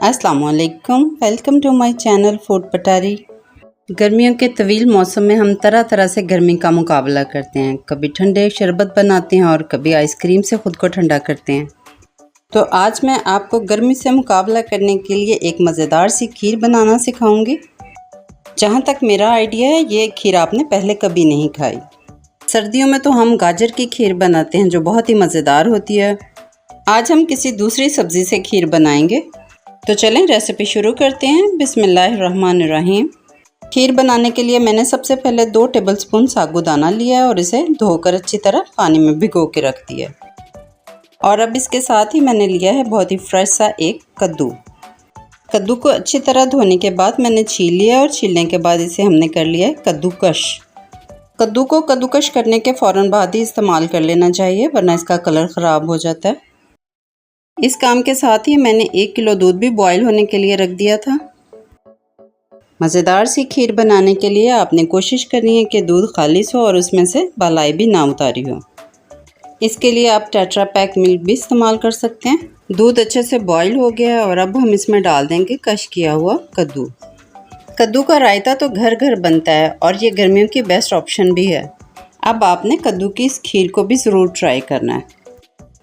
अस्सलाम वालेकुम, welcome to my channel food Patari. गर्मियों के तवील मौसम में हम तरह तरह से गर्मी का मुकाबला करते हैं। कभी ठंडे शरबत बनाते हैं और कभी आइसक्रीम से ख़ुद को ठंडा करते हैं। तो आज मैं आपको गर्मी से मुकाबला करने के लिए एक मज़ेदार सी खीर बनाना सिखाऊंगी। जहाँ तक मेरा आइडिया है, ये खीर आपने पहले कभी नहीं खाई। सर्दियों में तो हम गाजर की खीर बनाते हैं जो बहुत ही मज़ेदार होती है। आज हम किसी दूसरी सब्ज़ी से खीर बनाएंगे। तो चलें रेसिपी शुरू करते हैं। बिस्मिल्लाहिर्रहमानिर्रहीम। खीर बनाने के लिए मैंने सबसे पहले 2 टेबलस्पून साबूदाना लिया है और इसे धोकर अच्छी तरह पानी में भिगो के रख दिया। और अब इसके साथ ही मैंने लिया है बहुत ही फ्रेश सा एक कद्दू। कद्दू को अच्छी तरह धोने के बाद मैंने छील लिया और छीलने के बाद इसे हमने कर लिया है कद्दूकश। कद्दू को कद्दूकश करने के फ़ौरन बाद ही इस्तेमाल कर लेना चाहिए, वरना इसका कलर ख़राब हो जाता है। इस काम के साथ ही मैंने 1 किलो दूध भी बॉईल होने के लिए रख दिया था। मज़ेदार सी खीर बनाने के लिए आपने कोशिश करनी है कि दूध खालिस हो और उसमें से बालाई भी ना उतारी हो। इसके लिए आप टेट्रा पैक मिल्क भी इस्तेमाल कर सकते हैं। दूध अच्छे से बॉईल हो गया और अब हम इसमें डाल देंगे कश किया हुआ कद्दू। कद्दू का रायता तो घर घर बनता है और ये गर्मियों की बेस्ट ऑप्शन भी है। अब आपने कद्दू की इस खीर को भी ज़रूर ट्राई करना है।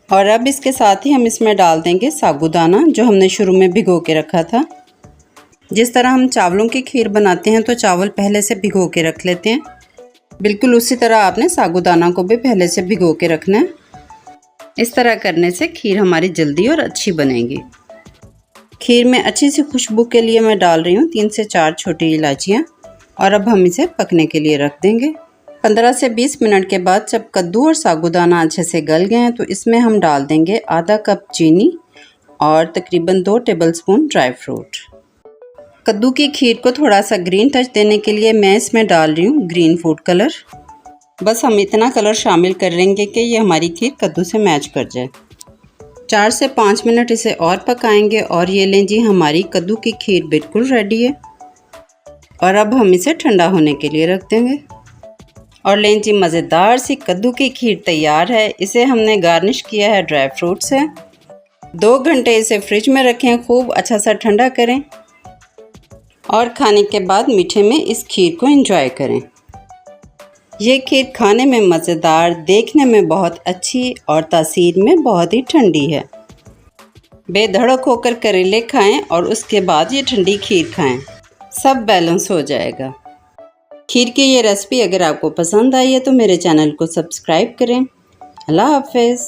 और अब इसके साथ ही हम इसमें डाल देंगे साबूदाना जो हमने शुरू में भिगो के रखा था। जिस तरह हम चावलों की खीर बनाते हैं तो चावल पहले से भिगो के रख लेते हैं, बिल्कुल उसी तरह आपने साबूदाना को भी पहले से भिगो के रखना है। इस तरह करने से खीर हमारी जल्दी और अच्छी बनेगी। खीर में अच्छी सी खुशबू के लिए मैं डाल रही हूँ 3 से 4 छोटी इलायचियाँ। और अब हम इसे पकने के लिए रख देंगे। 15 से 20 मिनट के बाद जब कद्दू और साबूदाना अच्छे से गल गए हैं तो इसमें हम डाल देंगे आधा कप चीनी और तकरीबन 2 टेबलस्पून ड्राई फ्रूट। कद्दू की खीर को थोड़ा सा ग्रीन टच देने के लिए मैं इसमें डाल रही हूँ ग्रीन फूड कलर। बस हम इतना कलर शामिल कर लेंगे कि ये हमारी खीर कद्दू से मैच कर जाए। 4 से 5 मिनट इसे और पकाएंगे और ये लें जी, हमारी कद्दू की खीर बिल्कुल रेडी है। और अब हम इसे ठंडा होने के लिए रख देंगे। और लें जी, मज़ेदार सी कद्दू की खीर तैयार है। इसे हमने गार्निश किया है ड्राई फ्रूट से। 2 घंटे इसे फ्रिज में रखें, खूब अच्छा सा ठंडा करें और खाने के बाद मीठे में इस खीर को एंजॉय करें। ये खीर खाने में मज़ेदार, देखने में बहुत अच्छी और तासीर में बहुत ही ठंडी है। बेधड़क होकर करेले खाएं और उसके बाद ये ठंडी खीर खाएं, सब बैलेंस हो जाएगा। खीर की ये रेसिपी अगर आपको पसंद आई है तो मेरे चैनल को सब्सक्राइब करें। अल्लाह हाफ़िज़।